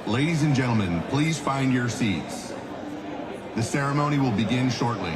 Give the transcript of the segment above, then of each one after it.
Ladies and gentlemen, please find your seats. The ceremony will begin shortly.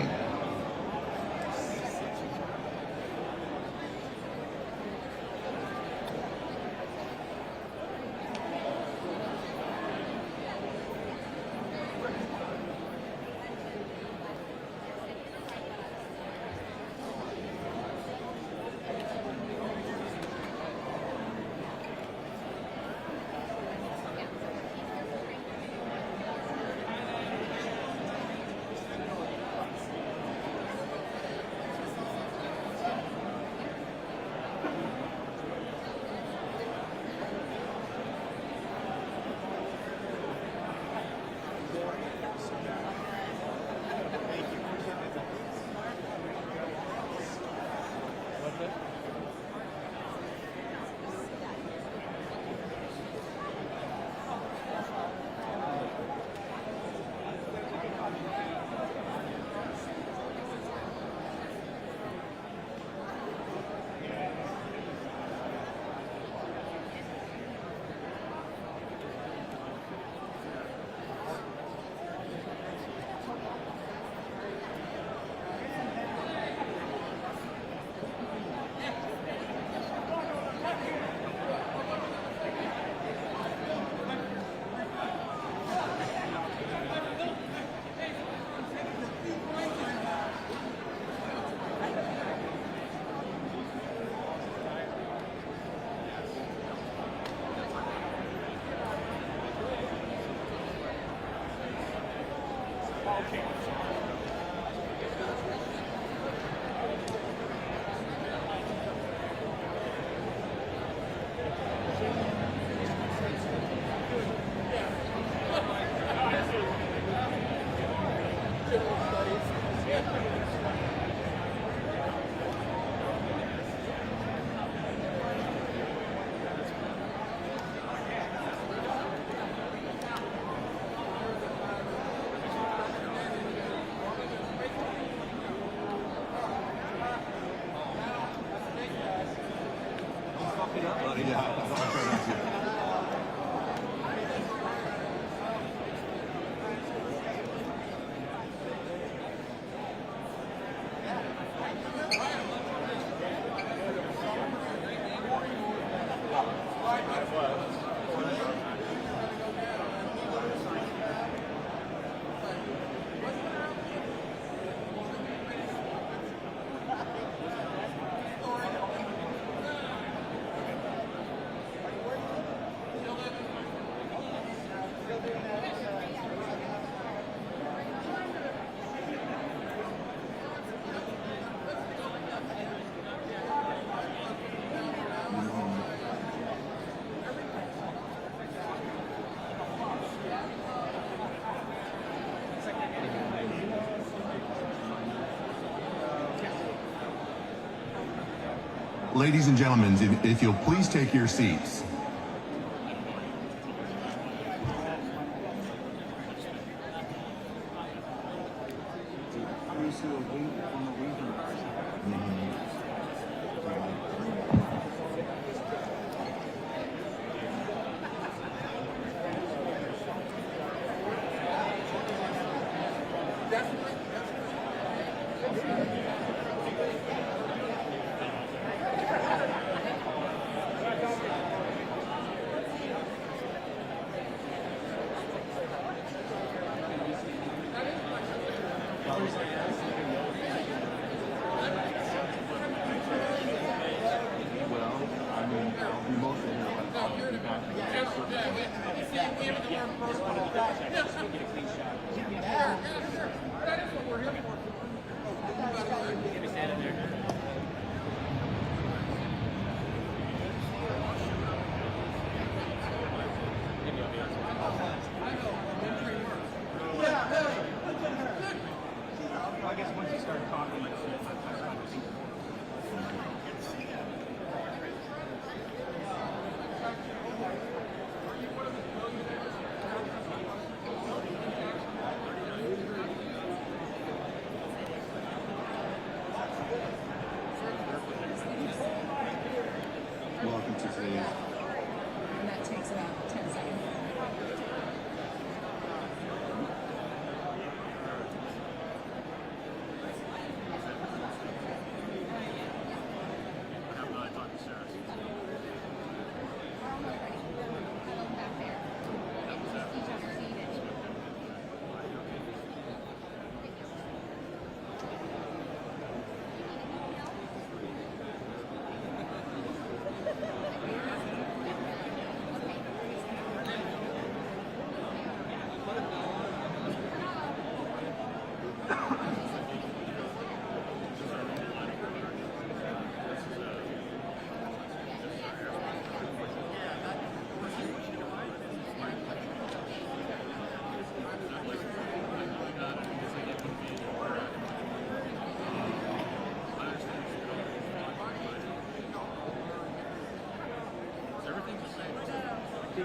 Ladies and gentlemen, if you'll please take your seats.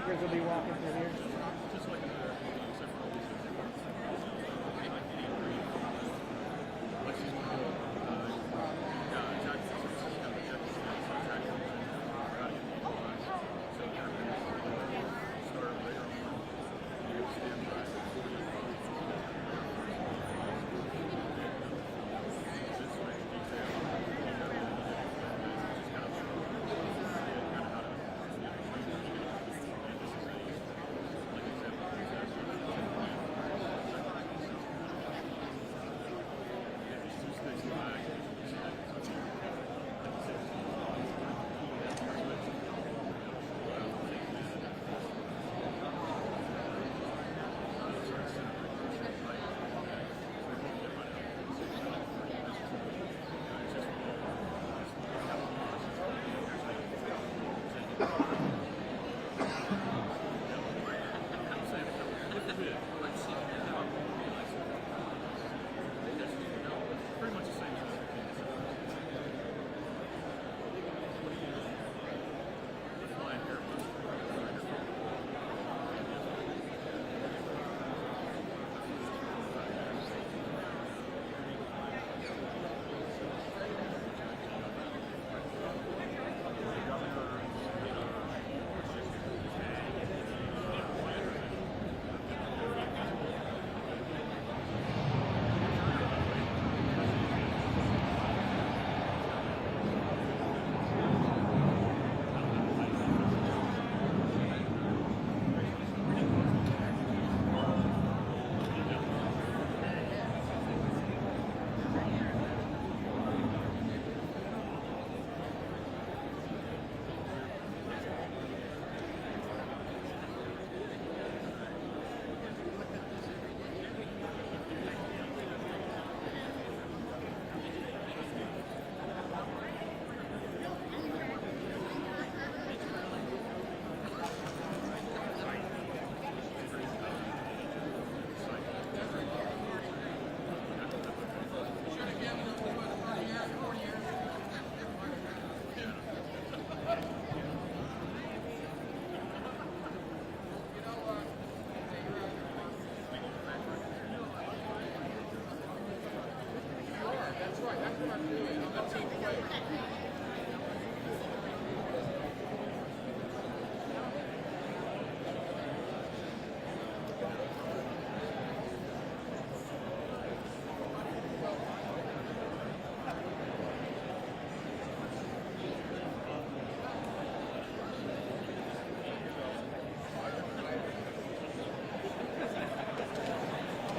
speakers will be walking through here.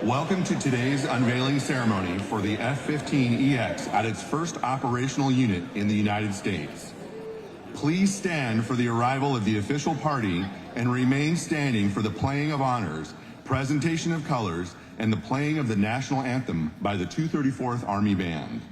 Welcome to today's unveiling ceremony for the F-15EX at its first operational unit in the United States. Please stand for the arrival of the official party and remain standing for the playing of honors, presentation of colors, and the playing of the national anthem by the 234th Army Band.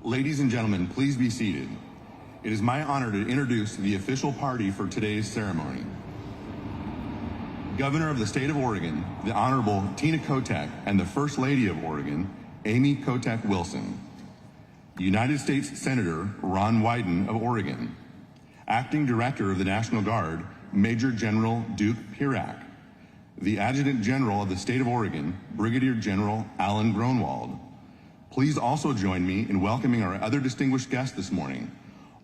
Ladies and gentlemen, please be seated. It is my honor to introduce the official party for today's ceremony. Governor of the State of Oregon, the Honorable Tina Kotek, and the First Lady of Oregon, Amy Kotek Wilson. United States Senator Ron Wyden of Oregon. Acting Director of the National Guard, Major General Duke Pirak. The Adjutant General of the State of Oregon, Brigadier General Alan Gronewald. Please also join me in welcoming our other distinguished guests this morning,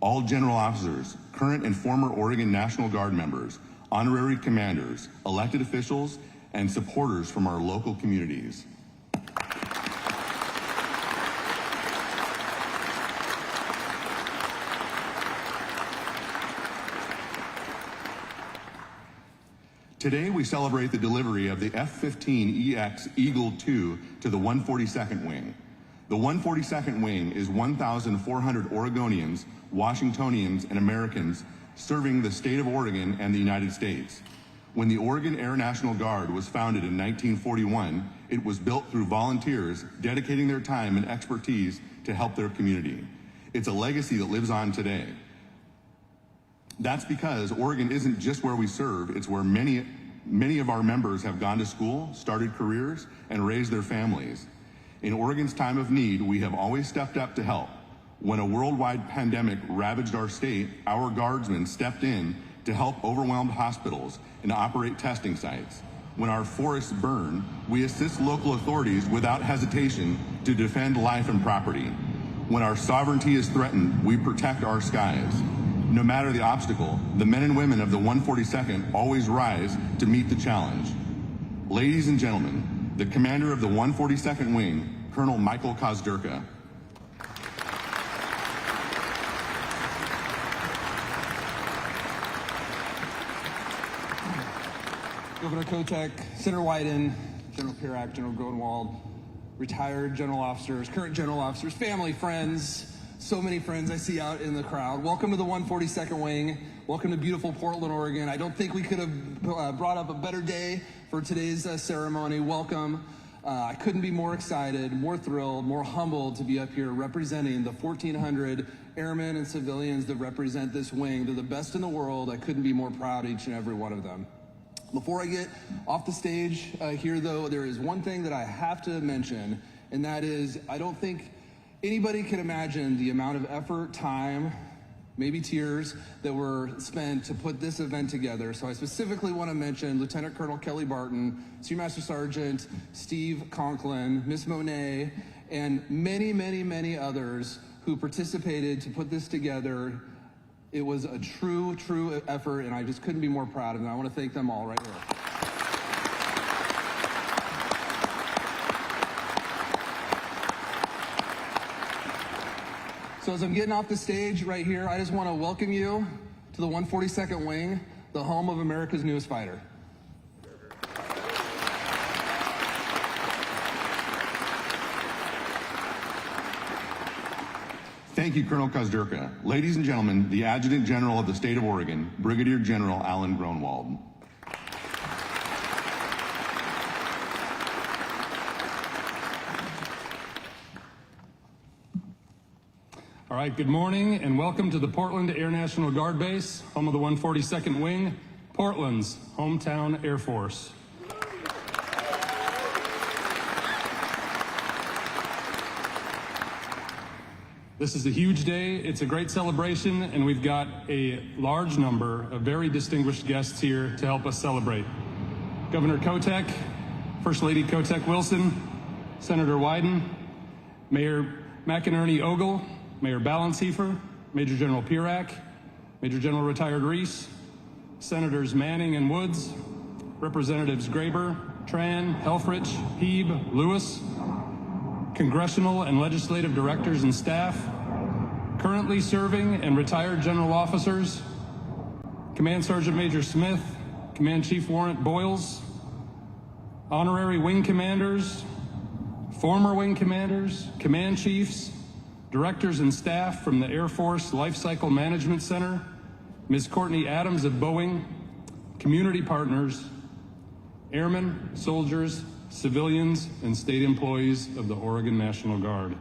all general officers, current and former Oregon National Guard members, honorary commanders, elected officials, and supporters from our local communities. Today, we celebrate the delivery of the F-15EX Eagle II to the 142nd Wing. The 142nd Wing is 1,400 Oregonians, Washingtonians, and Americans serving the state of Oregon and the United States. When the Oregon Air National Guard was founded in 1941, it was built through volunteers dedicating their time and expertise to help their community. It's a legacy that lives on today. That's because Oregon isn't just where we serve, it's where many of our members have gone to school, started careers, and raised their families. In Oregon's time of need, we have always stepped up to help. When a worldwide pandemic ravaged our state, our guardsmen stepped in to help overwhelmed hospitals and operate testing sites. When our forests burn, we assist local authorities without hesitation to defend life and property. When our sovereignty is threatened, we protect our skies. No matter the obstacle, the men and women of the 142nd always rise to meet the challenge. Ladies and gentlemen, the commander of the 142nd Wing, Colonel Michael Kozdurka. Governor Kotek, Senator Wyden, General Pirak, General Gronewald, retired general officers, current general officers, family, friends, so many friends I see out in the crowd. Welcome to the 142nd Wing. Welcome to beautiful Portland, Oregon. I don't think we could have brought up a better day for today's ceremony. Welcome. I couldn't be more excited, more thrilled, more humbled to be up here representing the 1,400 airmen and civilians that represent this wing. They're the best in the world. I couldn't be more proud of each and every one of them. Before I get off the stage here, though, there is one thing that I have to mention, and that is I don't think anybody can imagine the amount of effort, time, maybe tears that were spent to put this event together. So I specifically want to mention Lieutenant Colonel Kelly Barton, Senior Master Sergeant Steve Conklin, Miss Monet, and many, many, many others who participated to put this together. It was a true effort, and I just couldn't be more proud of them. I want to thank them all right here. So as I'm getting off the stage right here, I just want to welcome you to the 142nd Wing, the home of America's newest fighter. Thank you, Colonel Kozdurka. Ladies and gentlemen, the Adjutant General of the State of Oregon, Brigadier General Alan Gronewald. All right, good morning and welcome to the Portland Air National Guard Base, home of the 142nd Wing, Portland's hometown Air Force. This is a huge day, it's a great celebration, and we've got a large number of very distinguished guests here to help us celebrate. Governor Kotek, First Lady Kotek Wilson, Senator Wyden, Mayor McInerney Ogle, Mayor Balancehiefer, Major General Pirak, Major General Retired Reese, Senators Manning and Woods, Representatives Graber, Tran, Helfrich, Heeb, Lewis, congressional and legislative directors and staff, currently serving and retired general officers, Command Sergeant Major Smith, Command Chief Warrant Boyles, honorary wing commanders, former wing commanders, command chiefs, directors and staff from the Air Force Life Cycle Management Center, Ms. Courtney Adams of Boeing, community partners, airmen, soldiers, civilians, and state employees of the Oregon National Guard.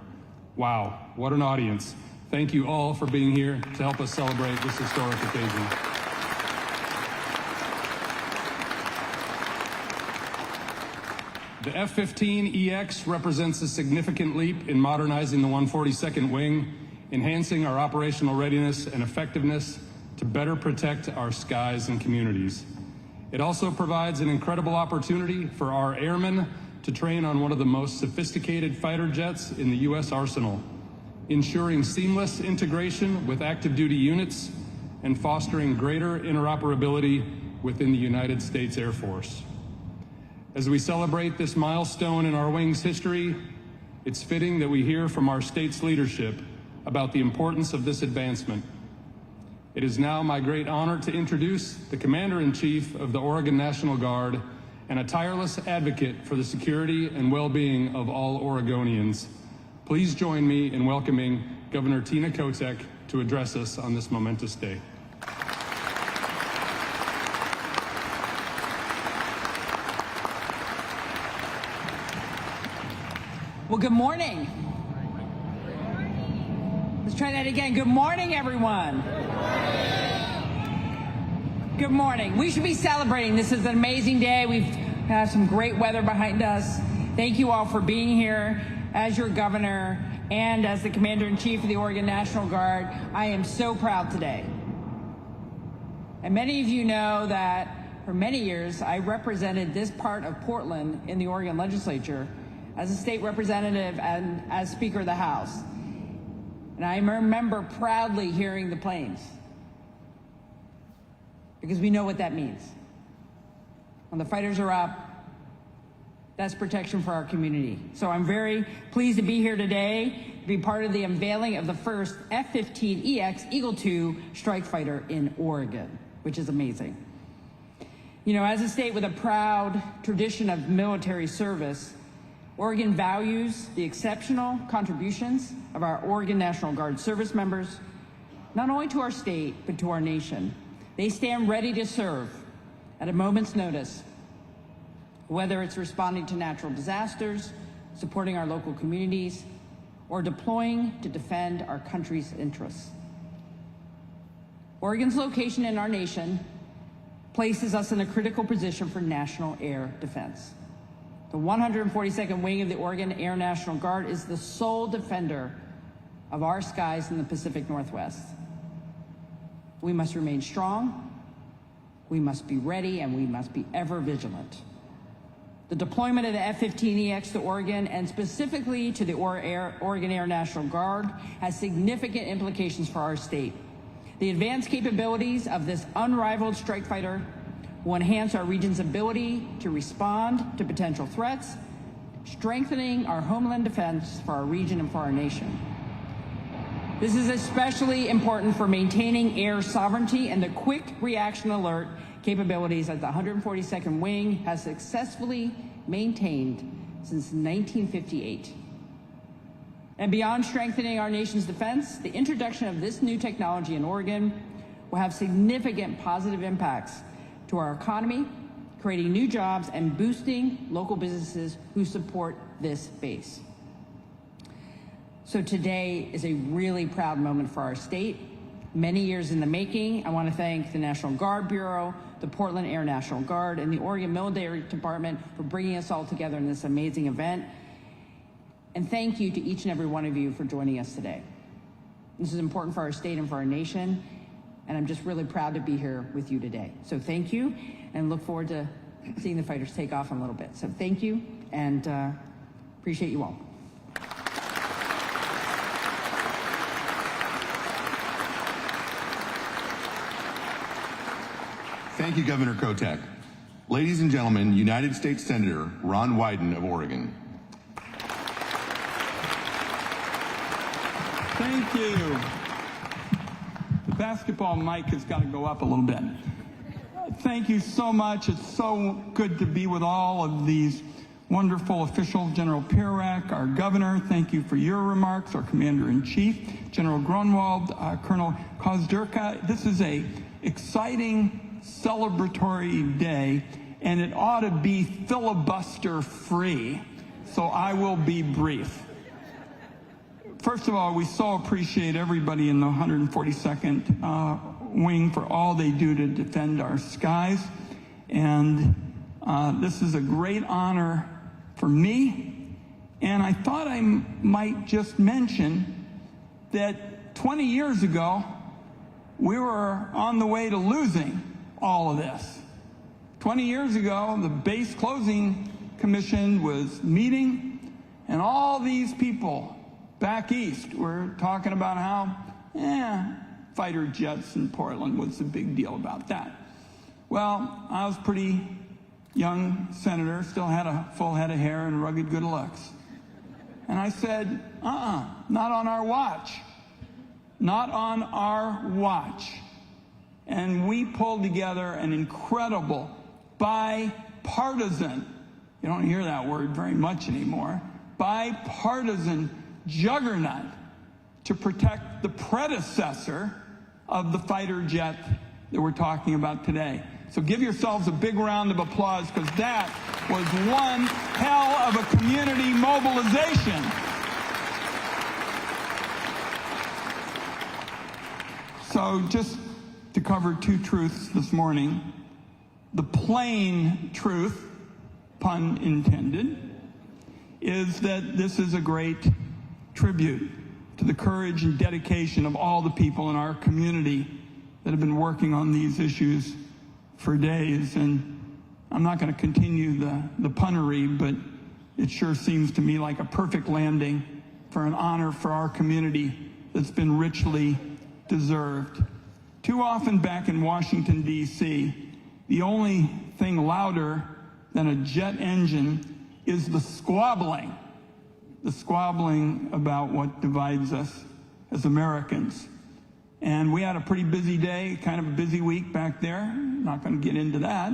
Wow, what an audience. Thank you all for being here to help us celebrate this historic occasion. The F-15EX represents a significant leap in modernizing the 142nd Wing, enhancing our operational readiness and effectiveness to better protect our skies and communities. It also provides an incredible opportunity for our airmen to train on one of the most sophisticated fighter jets in the U.S. arsenal, ensuring seamless integration with active duty units and fostering greater interoperability within the United States Air Force. As we celebrate this milestone in our wing's history, it's fitting that we hear from our state's leadership about the importance of this advancement. It is now my great honor to introduce the Commander-in-Chief of the Oregon National Guard and a tireless advocate for the security and well-being of all Oregonians. Please join me in welcoming Governor Tina Kotek to address us on this momentous day. Well, good morning. Let's try that again. Good morning, everyone. Good morning. We should be celebrating. This is an amazing day. We've had some great weather behind us. Thank you all for being here. As your governor and as the Commander-in-Chief of the Oregon National Guard, I am so proud today. And many of you know that for many years, I represented this part of Portland in the Oregon legislature as a state representative and as Speaker of the House. And I remember proudly hearing the planes, because we know what that means. When the fighters are up, that's protection for our community. So I'm very pleased to be here today to be part of the unveiling of the first F-15EX Eagle II strike fighter in Oregon, which is amazing. You know, as a state with a proud tradition of military service, Oregon values the exceptional contributions of our Oregon National Guard service members, not only to our state, but to our nation. They stand ready to serve at a moment's notice, whether it's responding to natural disasters, supporting our local communities, or deploying to defend our country's interests. Oregon's location in our nation places us in a critical position for national air defense. The 142nd Wing of the Oregon Air National Guard is the sole defender of our skies in the Pacific Northwest. We must remain strong, we must be ready, and we must be ever vigilant. The deployment of the F-15EX to Oregon, and specifically to the Oregon Air National Guard, has significant implications for our state. The advanced capabilities of this unrivaled strike fighter will enhance our region's ability to respond to potential threats, strengthening our homeland defense for our region and for our nation. This is especially important for maintaining air sovereignty and the quick reaction alert capabilities that the 142nd Wing has successfully maintained since 1958. And beyond strengthening our nation's defense, the introduction of this new technology in Oregon will have significant positive impacts to our economy, creating new jobs and boosting local businesses who support this base. So today is a really proud moment for our state. Many years in the making. I want to thank the National Guard Bureau, the Portland Air National Guard, and the Oregon Military Department for bringing us all together in this amazing event. And thank you to each and every one of you for joining us today. This is important for our state and for our nation, and I'm just really proud to be here with you today. So thank you, and look forward to seeing the fighters take off in a little bit. So thank you, and appreciate you all. Thank you, Governor Kotek. Ladies and gentlemen, United States Senator Ron Wyden of Oregon. Thank you. The basketball mic has got to go up a little bit. Thank you so much. It's so good to be with all of these wonderful officials. General Pirak, our governor, thank you for your remarks. Our commander-in-chief, General Gronewald, Colonel Kozdurka. This is a exciting, celebratory day, and it ought to be filibuster-free, so I will be brief. First of all, we so appreciate everybody in the 142nd Wing for all they do to defend our skies. And this is a great honor for me. And I thought I might just mention that 20 years ago, we were on the way to losing all of this. 20 years ago, the Base Closing Commission was meeting, and all these people back east were talking about how, fighter jets in Portland was a big deal about that. Well, I was a pretty young senator, still had a full head of hair and rugged good looks. And I said, not on our watch. Not on our watch. And we pulled together an incredible bipartisan, you don't hear that word very much anymore, bipartisan juggernaut to protect the predecessor of the fighter jet that we're talking about today. So give yourselves a big round of applause, because that was one hell of a community mobilization. So just to cover two truths this morning, the plain truth, pun intended, is that this is a great tribute to the courage and dedication of all the people in our community that have been working on these issues for days. And I'm not going to continue the punnery, but it sure seems to me like a perfect landing for an honor for our community that's been richly deserved. Too often back in Washington, D.C., the only thing louder than a jet engine is the squabbling about what divides us as Americans. And we had a pretty busy day, kind of a busy week back there. Not going to get into that.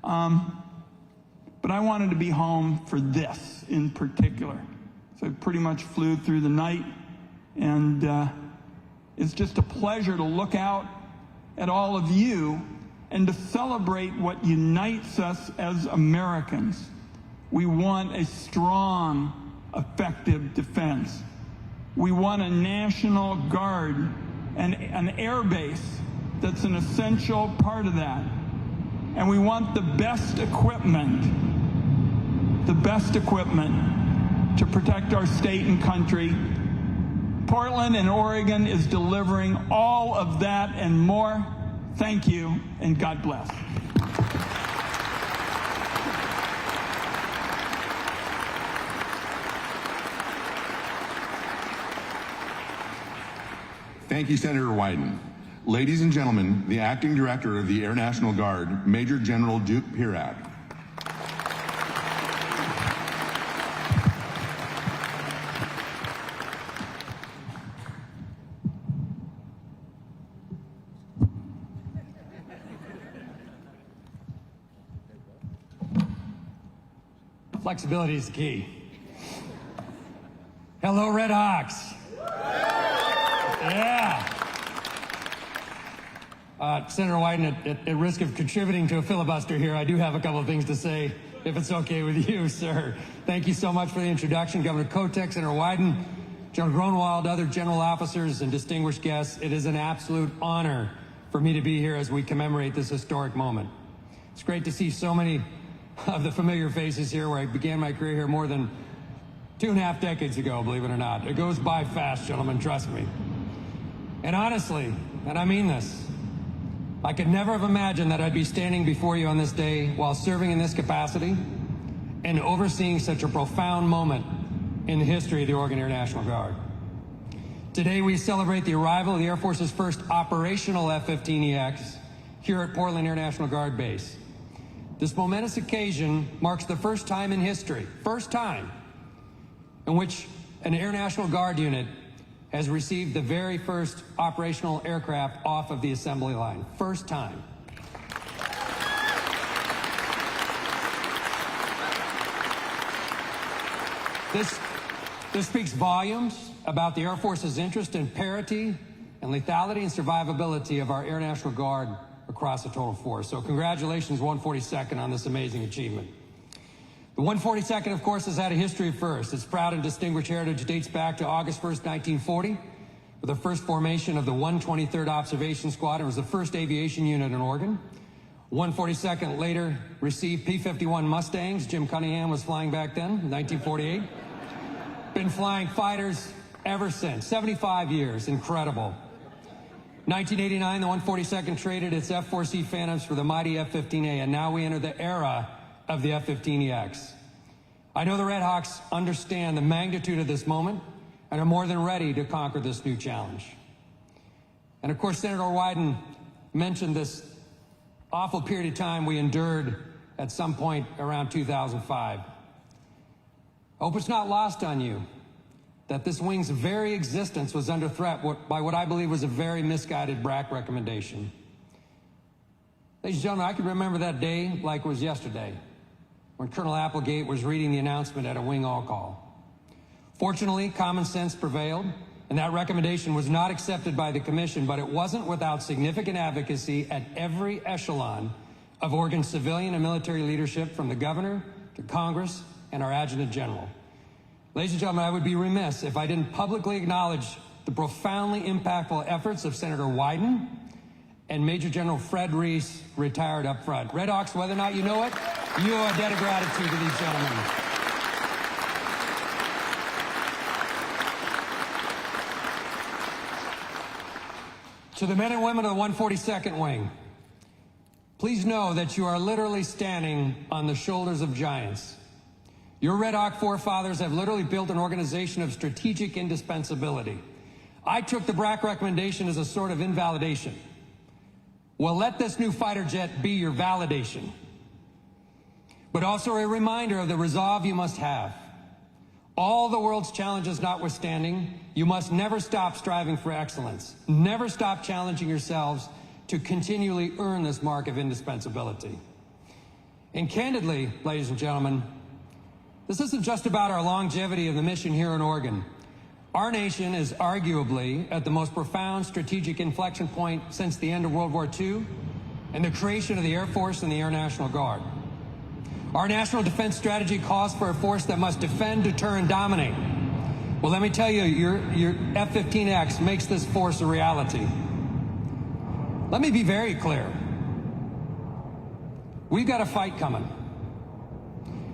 But I wanted to be home for this in particular. So I pretty much flew through the night, and it's just a pleasure to look out at all of you and to celebrate what unites us as Americans. We want a strong, effective defense. We want a National Guard and an air base that's an essential part of that. And we want the best equipment to protect our state and country. Portland and Oregon is delivering all of that and more. Thank you, and God bless. Thank you, Senator Wyden. Ladies and gentlemen, the Acting Director of the Air National Guard, Major General Duke Pirak. Flexibility is key. Hello, Red Hawks. Yeah. Senator Wyden, at risk of contributing to a filibuster here, I do have a couple of things to say, if it's okay with you, sir. Thank you so much for the introduction, Governor Kotek, Senator Wyden, General Gronewald, other general officers, and distinguished guests. It is an absolute honor for me to be here as we commemorate this historic moment. It's great to see so many of the familiar faces here, where I began my career here more than 2.5 decades ago, believe it or not. It goes by fast, gentlemen, trust me. And honestly, and I mean this, I could never have imagined that I'd be standing before you on this day while serving in this capacity and overseeing such a profound moment in the history of the Oregon Air National Guard. Today we celebrate the arrival of the Air Force's first operational F-15EX here at Portland Air National Guard Base. This momentous occasion marks the first time in history, in which an Air National Guard unit has received the very first operational aircraft off of the assembly line. First time. This speaks volumes about the Air Force's interest in parity and lethality and survivability of our Air National Guard across the total force. So congratulations, 142nd, on this amazing achievement. The 142nd, of course, has had a history of firsts. Its proud and distinguished heritage dates back to August 1st, 1940, with the first formation of the 123rd Observation Squad. It was the first aviation unit in Oregon. 142nd later received P-51 Mustangs. Jim Cunningham was flying back then, in 1948. Been flying fighters ever since, 75 years, incredible. 1989, the 142nd traded its F-4C Phantoms for the mighty F-15A, and now we enter the era of the F-15EX. I know the Red Hawks understand the magnitude of this moment and are more than ready to conquer this new challenge. And of course, Senator Wyden mentioned this awful period of time we endured at some point around 2005. I hope it's not lost on you that this wing's very existence was under threat by what I believe was a very misguided BRAC recommendation. Ladies and gentlemen, I can remember that day like it was yesterday, when Colonel Applegate was reading the announcement at a wing all-call. Fortunately, common sense prevailed, and that recommendation was not accepted by the Commission, but it wasn't without significant advocacy at every echelon of Oregon's civilian and military leadership, from the governor to Congress and our Adjutant General. Ladies and gentlemen, I would be remiss if I didn't publicly acknowledge the profoundly impactful efforts of Senator Wyden and Major General Fred Reese, retired up front. Red Hawks, whether or not you know it, you owe a debt of gratitude to these gentlemen. To the men and women of the 142nd Wing, please know that you are literally standing on the shoulders of giants. Your Red Hawk forefathers have literally built an organization of strategic indispensability. I took the BRAC recommendation as a sort of invalidation. Well, let this new fighter jet be your validation, but also a reminder of the resolve you must have. All the world's challenges notwithstanding, you must never stop striving for excellence. Never stop challenging yourselves to continually earn this mark of indispensability. And candidly, ladies and gentlemen, this isn't just about our longevity of the mission here in Oregon. Our nation is arguably at the most profound strategic inflection point since the end of World War II and the creation of the Air Force and the Air National Guard. Our national defense strategy calls for a force that must defend, deter, and dominate. Well, let me tell you, your F-15X makes this force a reality. Let me be very clear. We've got a fight coming.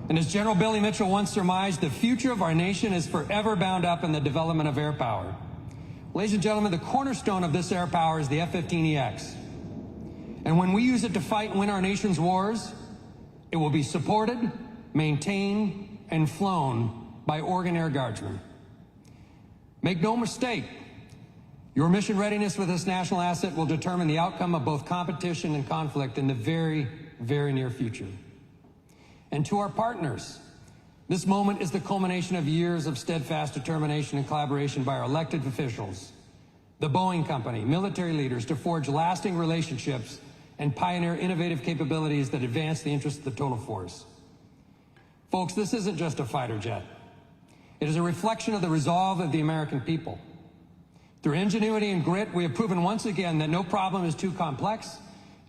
And as General Billy Mitchell once surmised, the future of our nation is forever bound up in the development of air power. Ladies and gentlemen, the cornerstone of this air power is the F-15EX. And when we use it to fight and win our nation's wars, it will be supported, maintained, and flown by Oregon Air Guardsmen. Make no mistake, your mission readiness with this national asset will determine the outcome of both competition and conflict in the very, very near future. And to our partners, this moment is the culmination of years of steadfast determination and collaboration by our elected officials, the Boeing Company, military leaders, to forge lasting relationships and pioneer innovative capabilities that advance the interests of the total force. Folks, this isn't just a fighter jet. It is a reflection of the resolve of the American people. Through ingenuity and grit, we have proven once again that no problem is too complex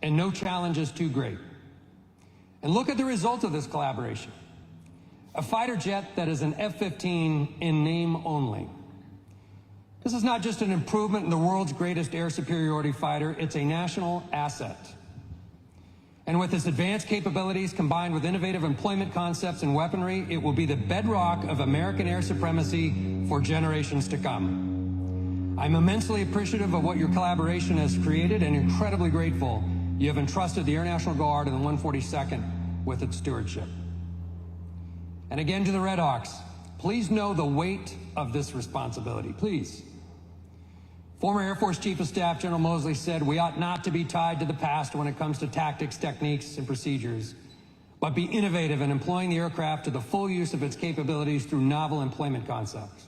and no challenge is too great. And look at the result of this collaboration. A fighter jet that is an F-15 in name only. This is not just an improvement in the world's greatest air superiority fighter, it's a national asset. And with its advanced capabilities combined with innovative employment concepts and weaponry, it will be the bedrock of American air supremacy for generations to come. I'm immensely appreciative of what your collaboration has created and incredibly grateful you have entrusted the Air National Guard and the 142nd with its stewardship. And again to the Red Hawks, please know the weight of this responsibility, please. Former Air Force Chief of Staff General Moseley said we ought not to be tied to the past when it comes to tactics, techniques, and procedures, but be innovative in employing the aircraft to the full use of its capabilities through novel employment concepts.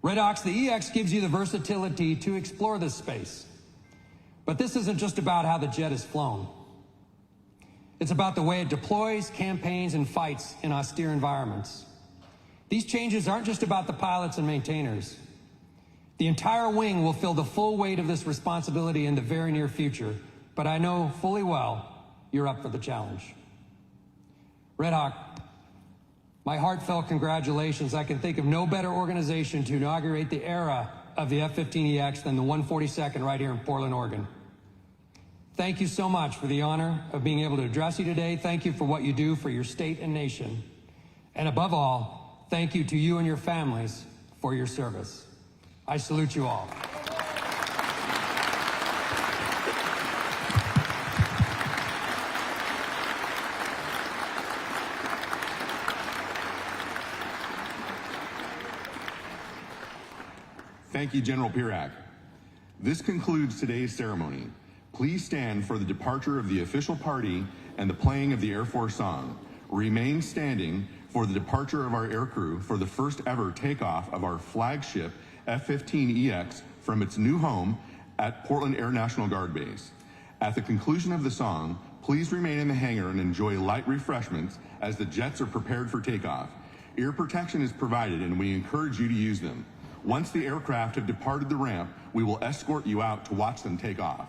Red Hawks, the EX gives you the versatility to explore this space. But this isn't just about how the jet is flown. It's about the way it deploys, campaigns, and fights in austere environments. These changes aren't just about the pilots and maintainers. The entire wing will feel the full weight of this responsibility in the very near future, but I know fully well you're up for the challenge. Red Hawk, My heartfelt congratulations. I can think of no better organization to inaugurate the era of the F-15EX than the 142nd right here in Portland, Oregon. Thank you so much for the honor of being able to address you today. Thank you for what you do for your state and nation. And above all, thank you to you and your families for your service. I salute you all. Thank you, General Pirak. This concludes today's ceremony. Please stand for the departure of the official party and the playing of the Air Force song. Remain standing for the departure of our aircrew for the first ever takeoff of our flagship F-15EX from its new home at Portland Air National Guard Base. At the conclusion of the song, please remain in the hangar and enjoy light refreshments as the jets are prepared for takeoff. Ear protection is provided and we encourage you to use them. Once the aircraft have departed the ramp, we will escort you out to watch them take off.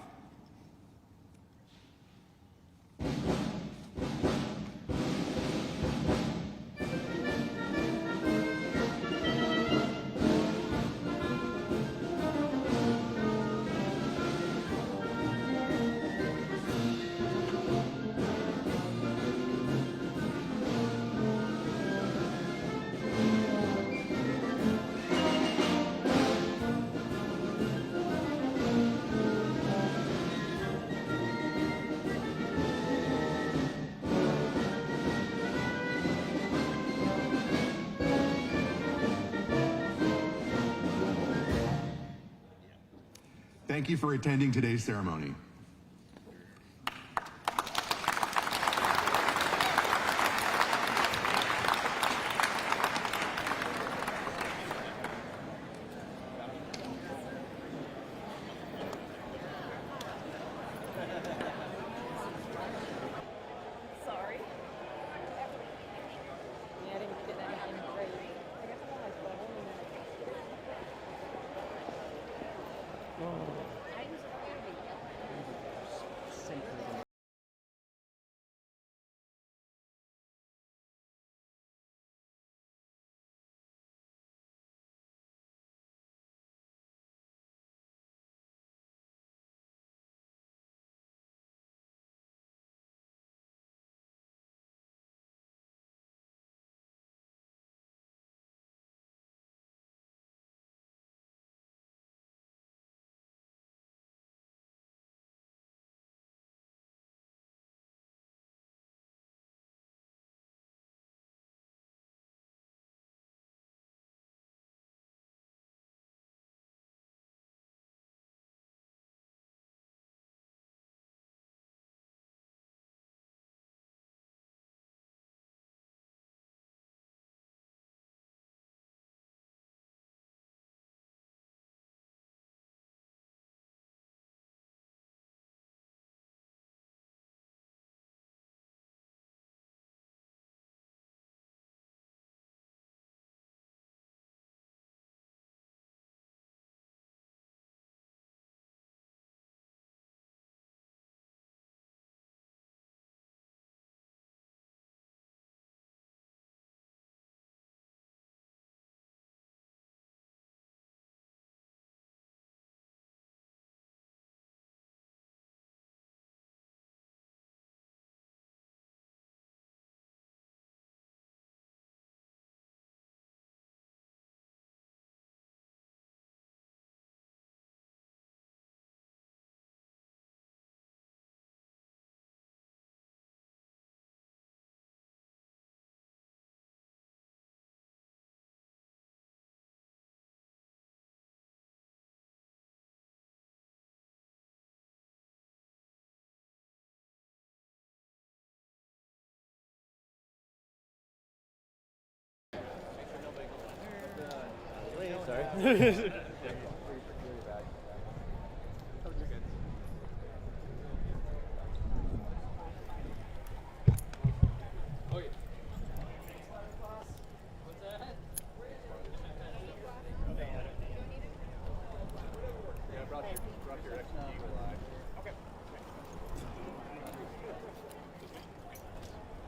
Thank you for attending today's ceremony. Sorry. Yeah, I didn't get that in great. I guess I'm on my phone. Sorry.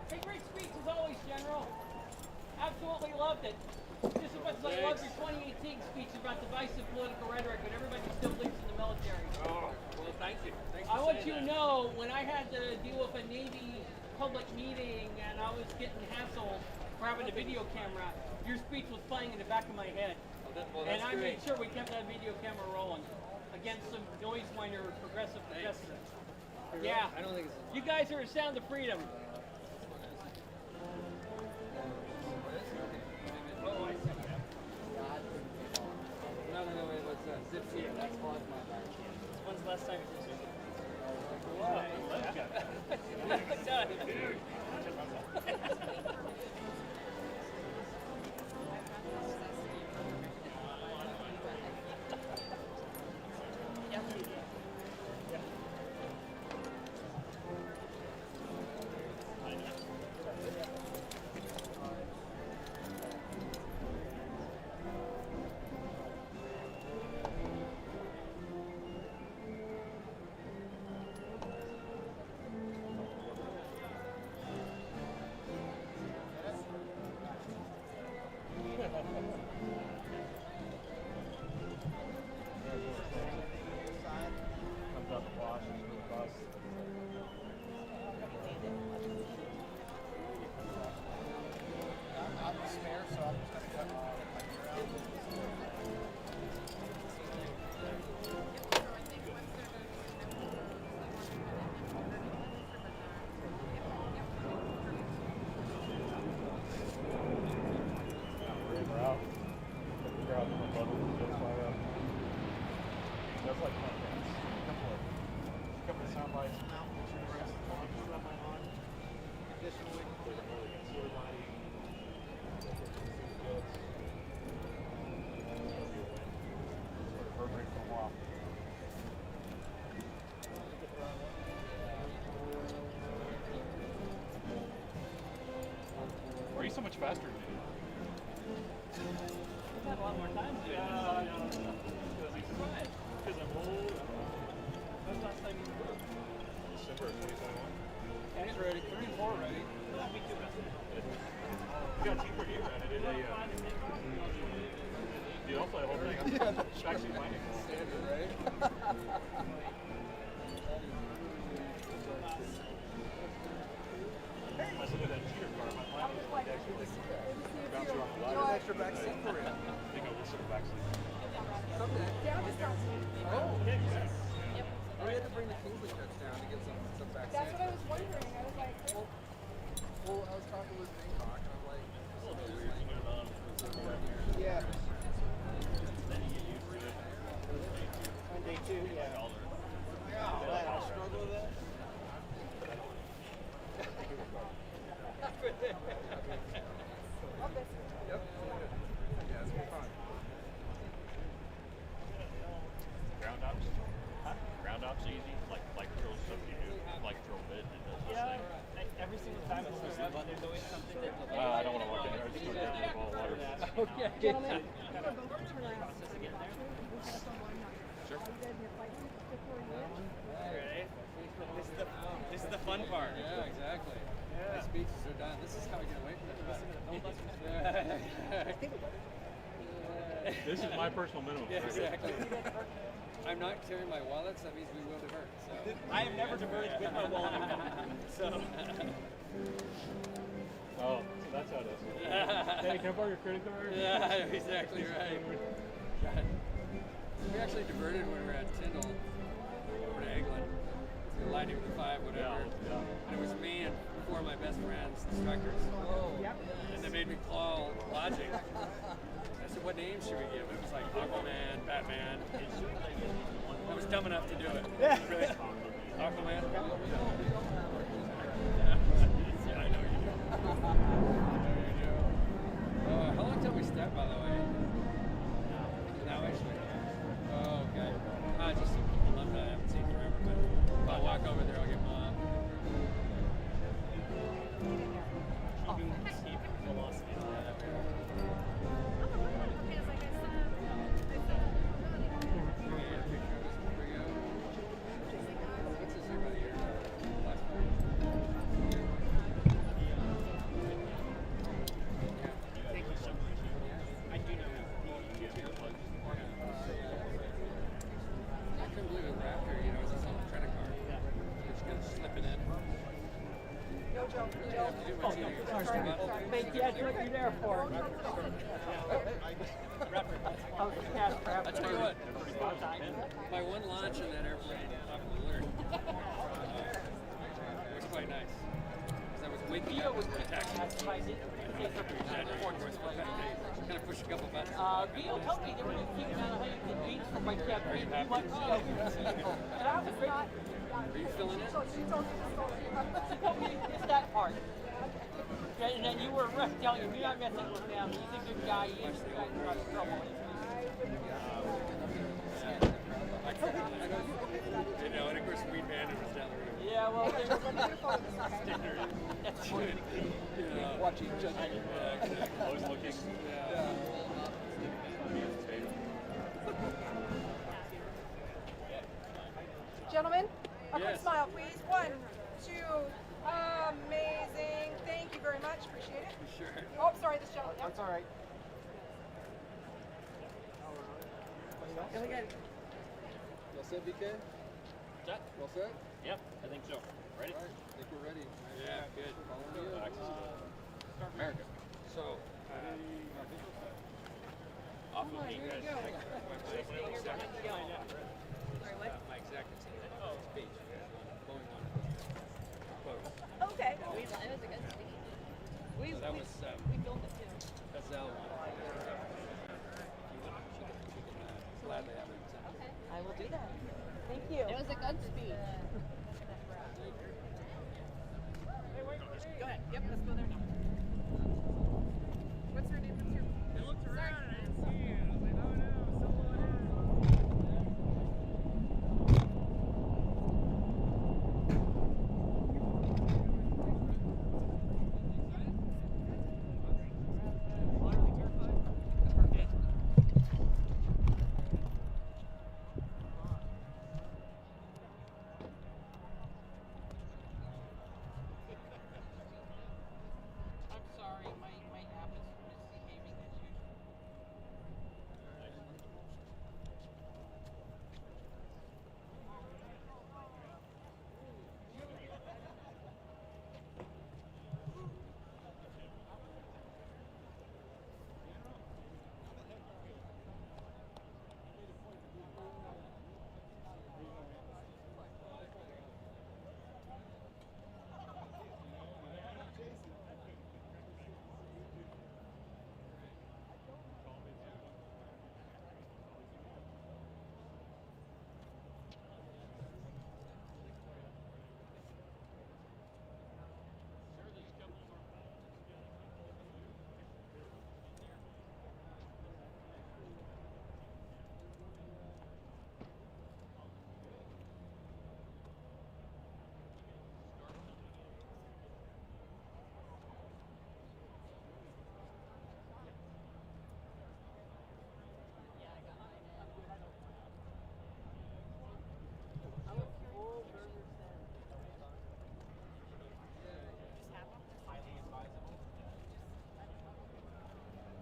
Hey, great speech as always, General. This is what I love your 2018 speech about divisive political rhetoric, but everybody still believes in the military. Oh, well, thank you. Thanks I for want saying you to that. know, when I had to deal with a Navy public meeting and I was getting hassled for having a video camera, your speech was playing in the back of my head. Well, And that's I made great. sure we kept that video camera rolling against some noise minor progressive progressive. Yeah. I don't think it's. You guys are a sound of freedom. Oh, I see. No, wait, what's that? Zip here. That's plasma. When's the last time you did Why are you so much faster than me? I've had a lot more time to do it. Because I'm old. When's the last time you worked? December of 2021. He's ready. 3 and 4 ready. Me too. You got cheaper gear. I did a. You also had a whole thing. Backseat landing. Standard, right? I look at that cheater car. My plan was like actually bounce you off the ladder. Extra back seat for you. I think I will sit backseat. Down the south. Oh, Yes. Yep. we had to bring the Kingsley jets down to get some back That's seats. what I was wondering. I was like, Well, I was talking with Bangkok, and I'm like, yeah. On day 2, yeah. I'll struggle with that. Yep. Yeah, it's more fun. Ground ops. Ground ops easy. Like drill stuff you do. Like drill bit and does this Yeah, thing. every single time it's there's always something that I don't want to walk in there. I just want to get the ball of water. Okay. gentlemen, you are both to turn around. Sure. This is the fun part. Yeah, exactly. My speeches are done. This is how I get away from it. This is my personal minimum. Yeah, exactly. I'm not carrying my wallet, so that means we will divert. So. I have never diverted with my wallet. So. Oh, so that's how it is. Hey, can I borrow your credit card? Yeah, exactly right. We actually diverted when we were at Tyndall over to Eglin. We Lightning with the 5, whatever. Yeah. And it was me and 4 of my best friends, instructors. Oh. Yep. And they made me call Logic. I said, what name should we give? It was like Aquaman, Batman. I was dumb enough to do it. Yeah. Aquaman? Yeah, I know you do. How long till we step, by the way? Now, actually. Oh, okay. Just some alumni I haven't seen forever, but if I walk over there, I'll get mom. Velocity. Thank you so much. Thank you. That's what you're there for. I tell you what, my one launch in that airplane off the alert was quite nice. Because I was waking up with the taxi. Kind of push a couple buttons. Gio told me they were just keeping out of Huntington Beach for my campaign. And I was great. Are you feeling it? She told me just that part. Yeah, and then you were telling him, you're not messing with him. He's a good guy. He ain't trying to cause trouble. You know, and of course, Weed Bandit was down the road. Yeah, well, they were That's good. Yeah. Watching each other. Yeah, exactly. Close looking. Gentlemen, a quick Yes. smile, please. 1, 2, amazing. Thank you very much. Appreciate it. Sure. Oh, sorry, this gentleman. That's all right. You all set, BK? Set? You all set? Yep, I think so. Ready? All right, I think we're ready. Yeah, good. Following you. America. So, off of me, guys. My exact speech. Blowing on Okay. It was a good speech. So that was, We filmed it too. that's Al. Gladly have it. I will do that. Thank you. It was a good speech. Go ahead. Yep, let's go there now. What's your name? What's your... I looked around and I didn't see you. I was like, oh no, I'm sorry, my app is misbehaving as usual.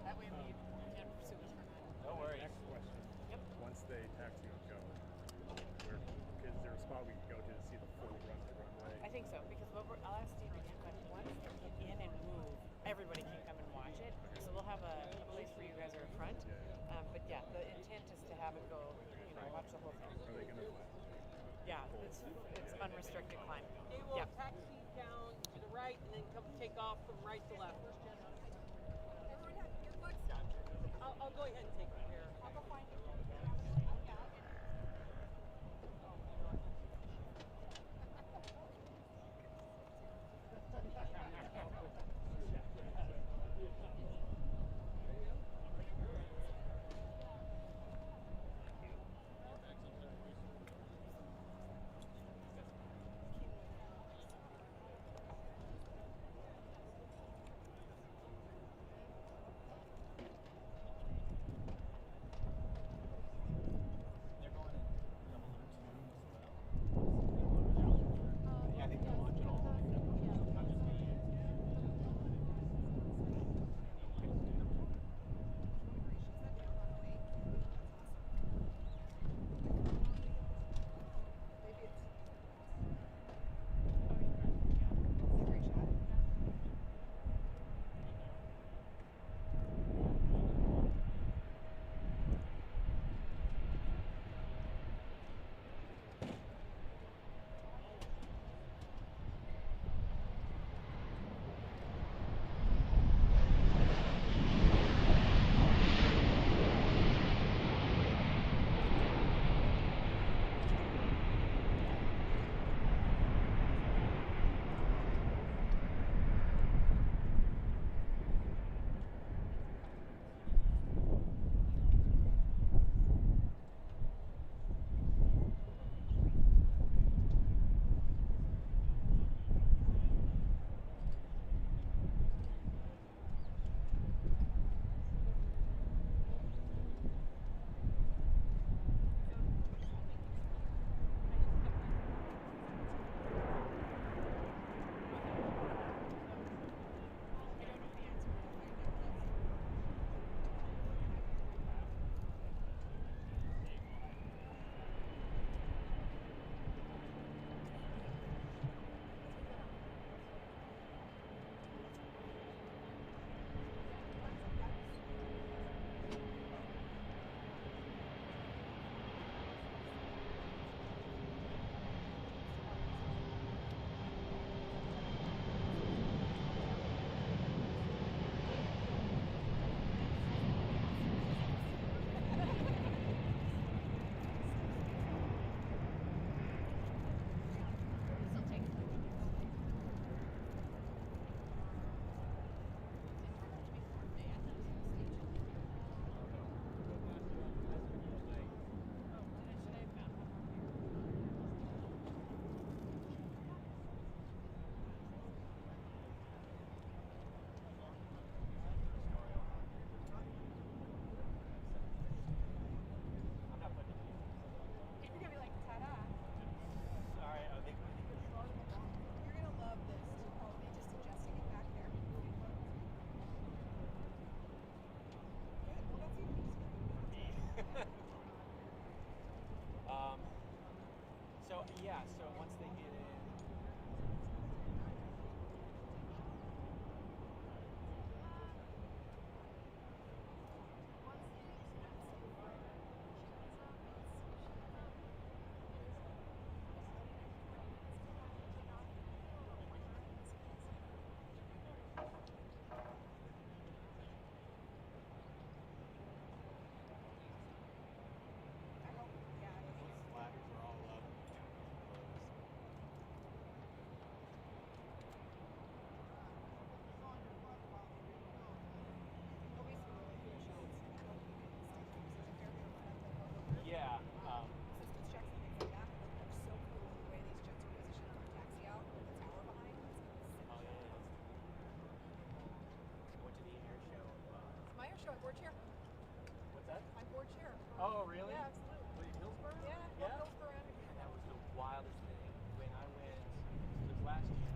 That way we can pursue it. No worries. Next question. Yep. Once they taxi and go, is there a spot we can go to see the full run of the runway? I think so, because I'll ask Steve again, but once they get in and move, everybody can come and watch it. So we'll have a place where you guys are in front. But yeah, the intent is to have it go, watch the whole thing. Are they gonna? Yeah, it's unrestricted climb. They will Yeah. taxi down to the right and then come take off from right to left. I'll go ahead and take it here. I'll go find it. Yeah, so once they get in. Yeah. Systems checks and things like that. They're so cool the way these jets are positioned on the taxi out with the tower behind. Oh yeah. Went to the air show. It's my air show. I'm board chair. What's that? I'm board chair. Oh really? Yeah, absolutely. Was it Hillsborough? Yeah. Hillsborough. And that was the wildest thing. When I went, it was last year.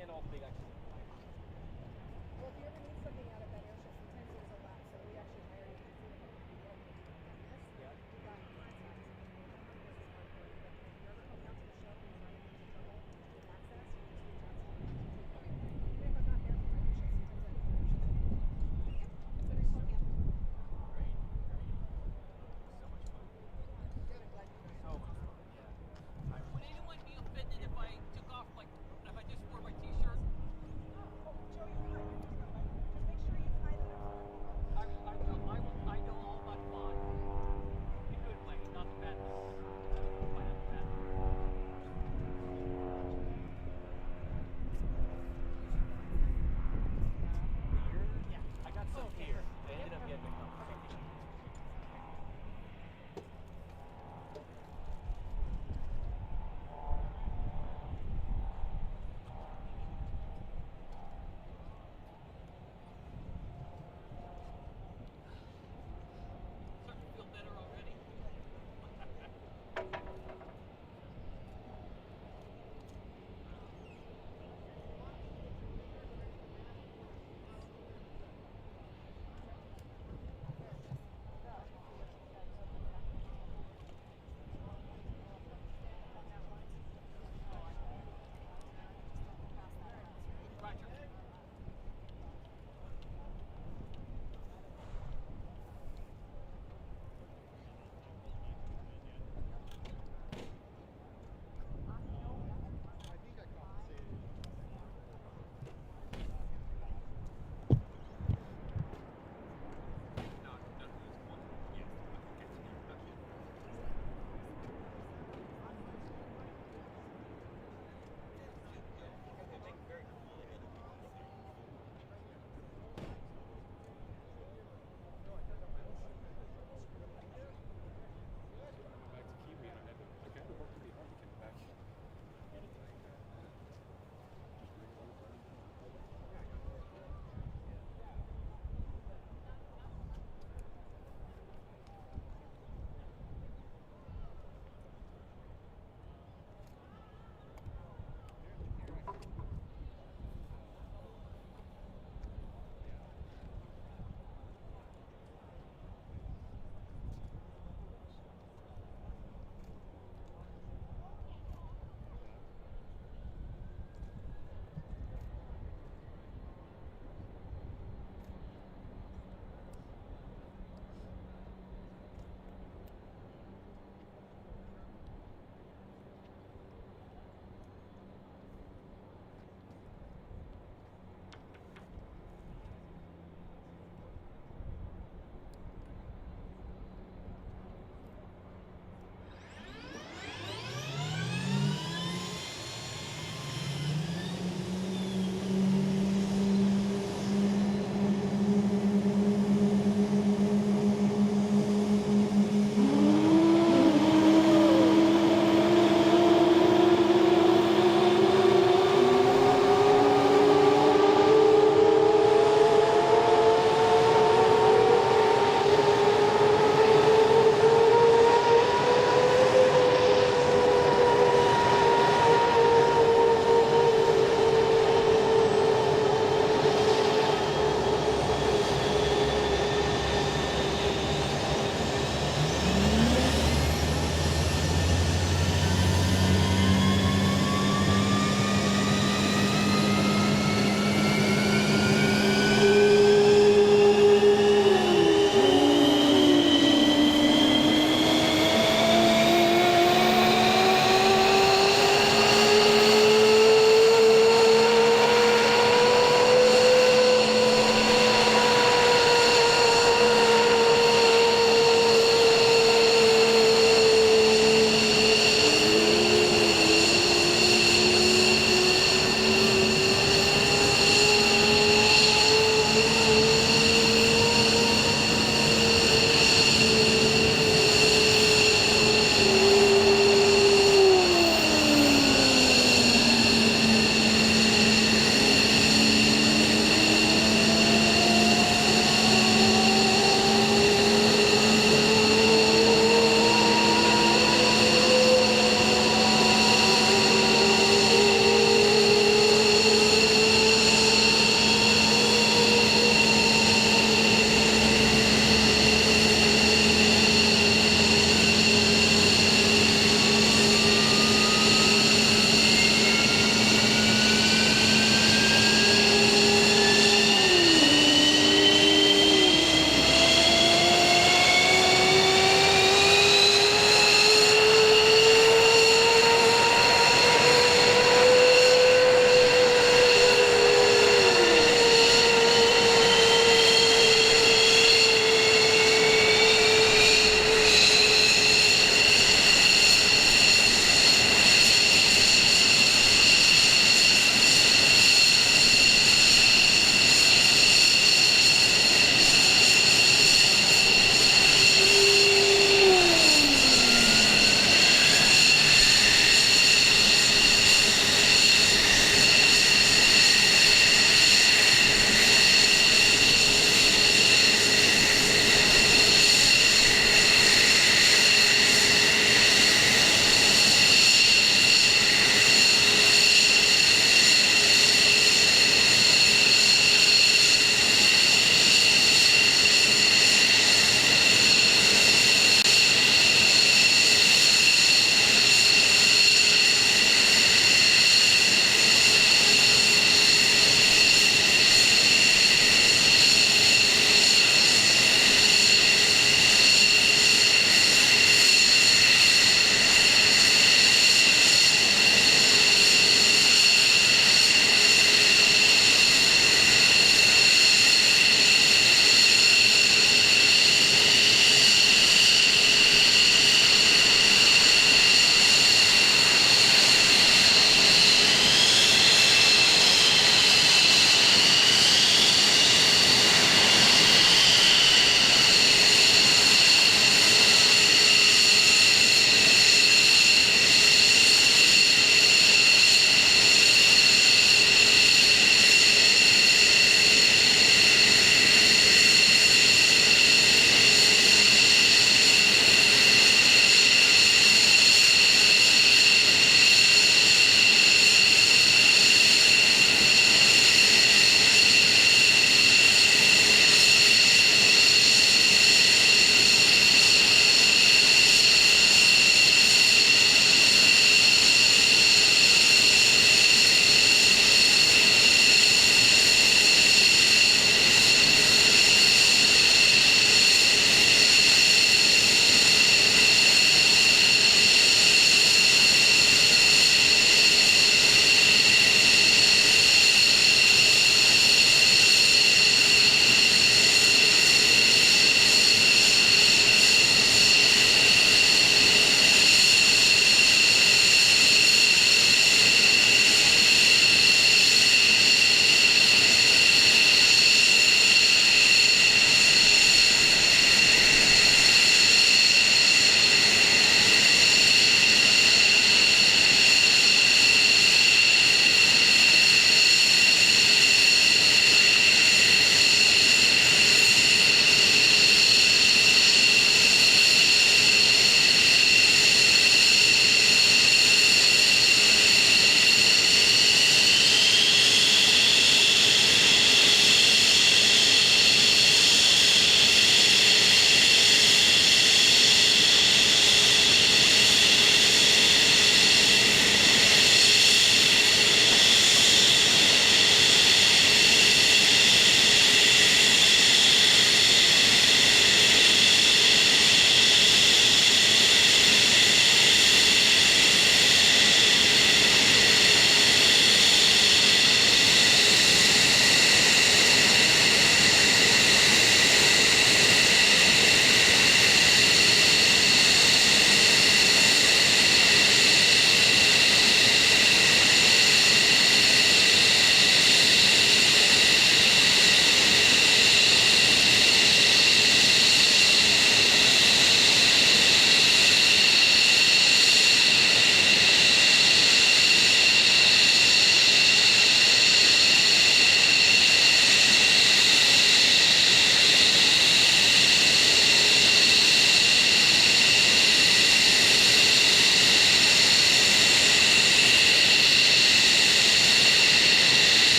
And all the big activities. Well, if you ever need something out of that air show, sometimes there's a lot. So we actually hired you to do it. Yeah. We got contacts. If you're ever coming out to the show and you're running into trouble with access, you just reach out to me. Even if I'm not there for my air show, sometimes I have air shows. Yeah. It's very fun. Great. So much fun. Good. I'm glad you guys. So much fun. Yeah. Would anyone be offended if I took off, like, if I just wore my t-shirt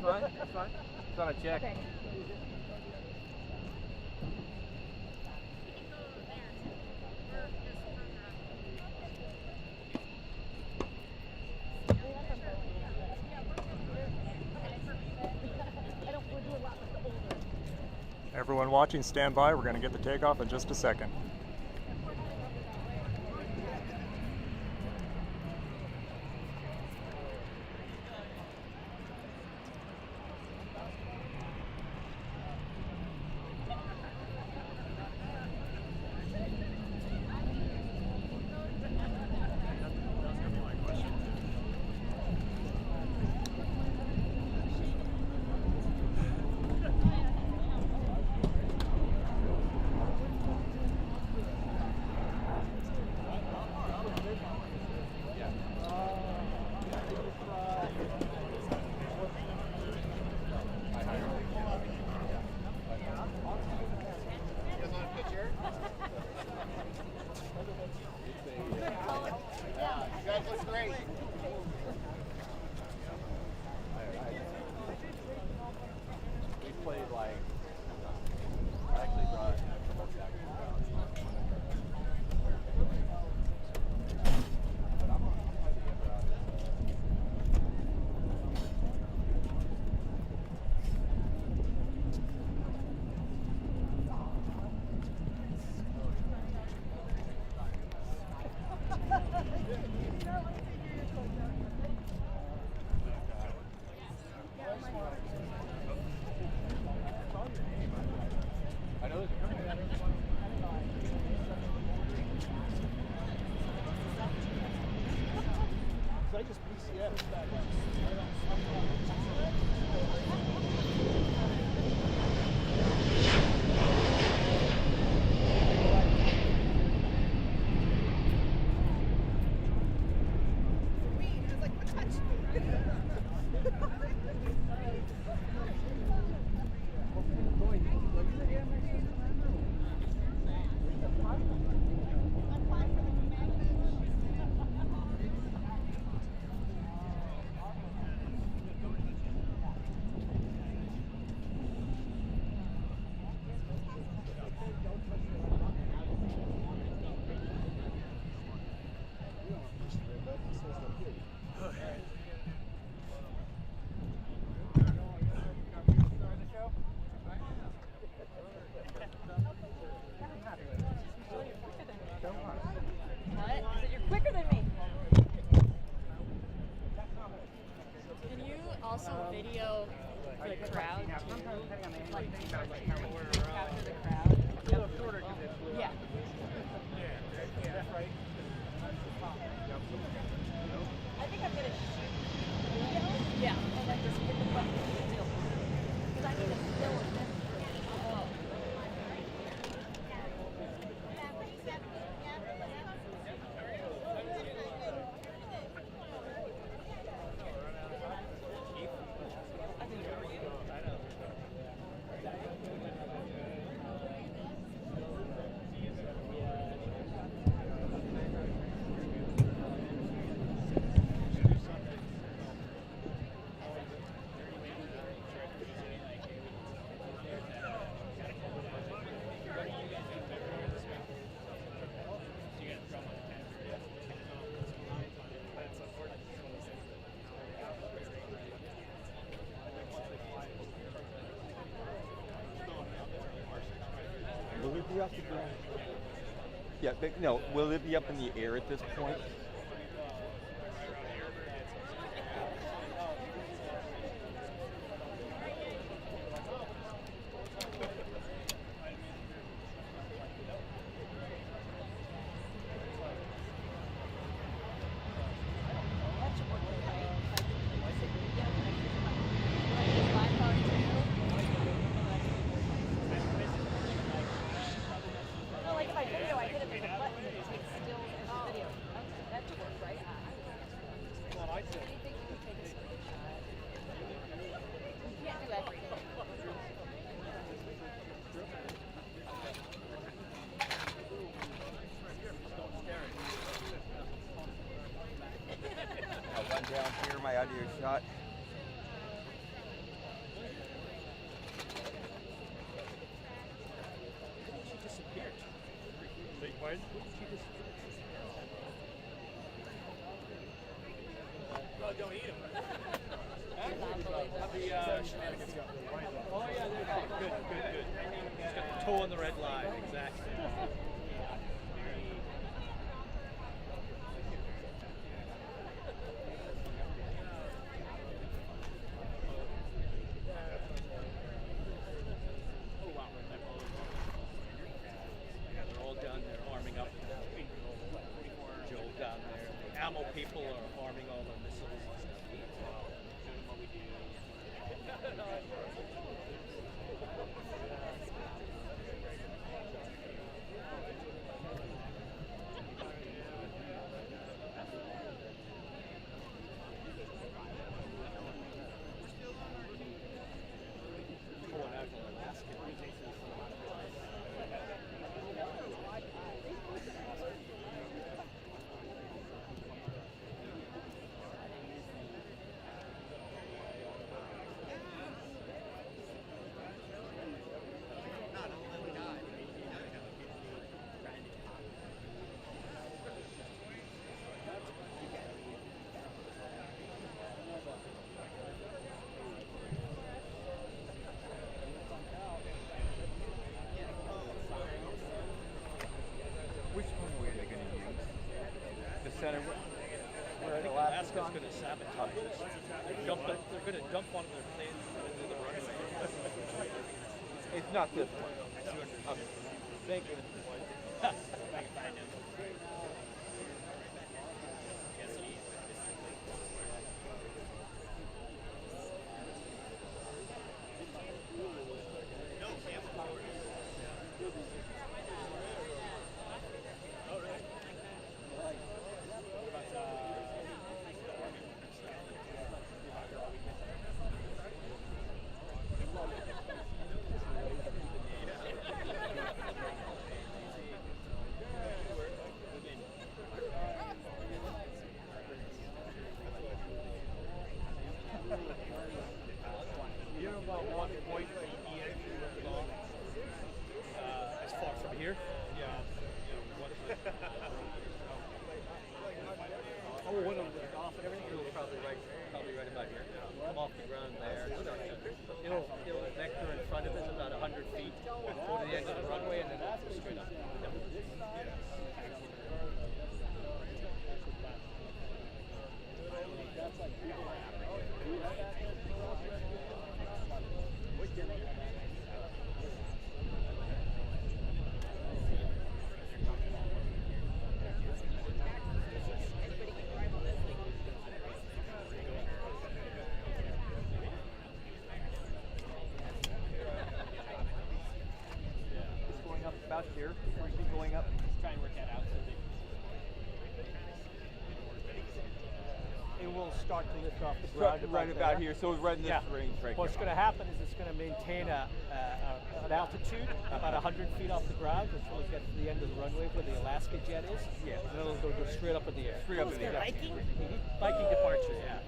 fine. It's fine. It's on a check. Okay. Everyone watching, stand by. We're going to get the takeoff in just a second. Also video the crowd too, like capture the crowd. Yeah. I think I'm gonna shoot video. Yeah, and then just hit the button and still. Because I need to still this. Will it be off the ground? Yeah, but no, will it be up in the air at this point? I'll run down here, my audio shot. Pardon? Oh, don't eat them. Shenanigans. Oh, yeah, good. He's got the toe on the red line, exactly. They're all down there arming up. Joe down there. Ammo people are arming all the missiles and stuff. Showing what we do. Going out to Alaska. Which runway are they going to use? The center. Where I think Alaska's going to sabotage this. They're going to dump one of their planes into the runway. It's not this one. Okay. Thank you. You're about 1.8 long. As far from here? Yeah. Oh, when it was off and everything, it'll probably right about here. Come off the ground there. It'll vector in front of us about 100 feet, go to the end of the runway, and then it'll go straight up. It's going up about here. Before you keep going up, Try and work that out. it will start to lift off the ground right about here. So it's right in this range right What's here. going to happen is it's going to maintain an altitude about 100 feet off the ground until it gets to the end of the runway where the Alaska jet is. Yeah. And then it'll go straight up in the air. Straight up in the air. Viking? Viking departure, yeah.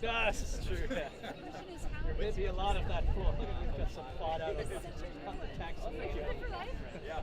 Yes, it's true. Yeah. There'd be a lot of that cool. We've got some thought out of the tax. Yeah.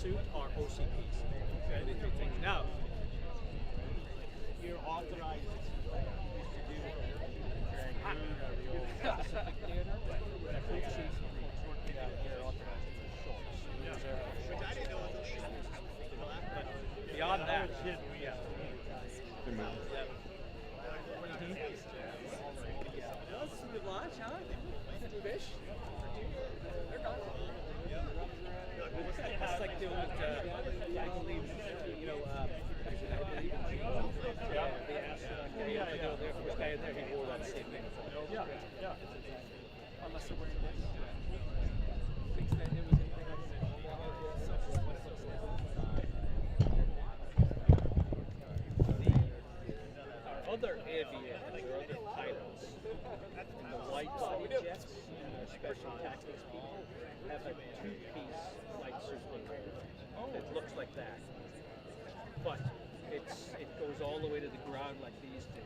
suit are OCPs. Only three things. Now, you're authorized to do Pacific Theater, but crew chiefs and folks working out here are authorized to do shorts. Which I didn't know was illegal. But beyond that, yeah. That's a good launch, huh? Fish? They're gone. It's like doing, I believe, you know, I believe in Jesus. They asked the Air Force guy in there, he wore that same thing. Yeah, yeah. Unless they're wearing this. Thinks that it was Our other aviators, or other pilots, the white body jets, special tactics people, have a two-piece flight suit that looks like that. But it goes all the way to the ground like these do.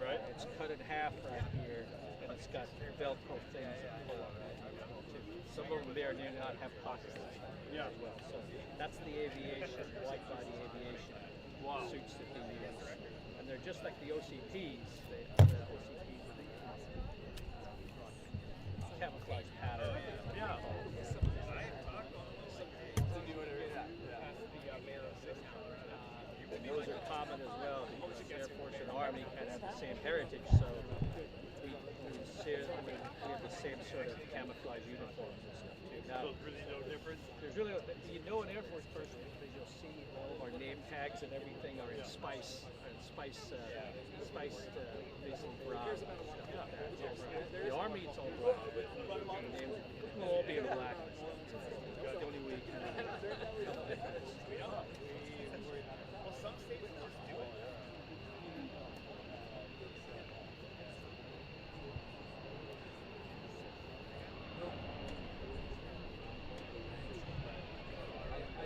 Right. It's cut in half right here, and it's got Velcro things that pull on it. Some of them there do not have pockets as well. So that's the aviation, white body aviation suits that they use. And they're just like the OCPs. The OCPs are the camouflage pattern. Yeah. And those are common as well because the Air Force and Army kind of have the same heritage, so we have the same sort of camouflage uniforms and stuff too. Now, So there's really no difference? there's really, you know an Air Force person because you'll see all of our name tags and everything are in spiced basically brown and stuff like that. The Army, it's all brown. The names will all be in black. That's the only way you can tell the difference. Well, some states will just do it.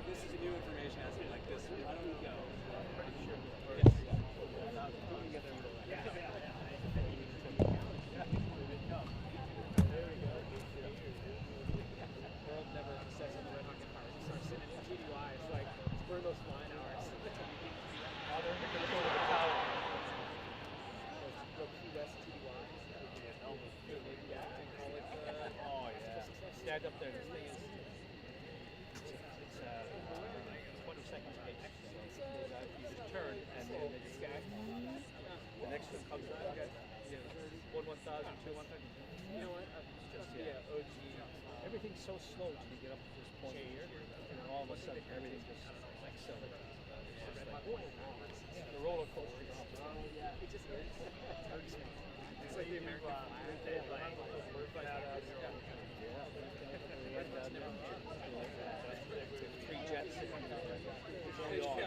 This is new information as in like this. I don't know. I'm pretty sure. World never says in the Red Hawk Empire. It starts sending TDYs like, burn those flying hours. Now they're going to go to the tower. Go Key West TDYs. Stand up there. This thing is. It's 20 seconds pace. You just turn and then they just scan. The next one comes around. Okay. Yeah. 1,000, 2, 1,000. You know what? Just OG. Everything's so slow till you get up to this point here, and then all of a sudden everything just accelerates. It's like, whoa. The roller coaster. It just hurts me. It's like the American flag. They like Three jets. It's only on.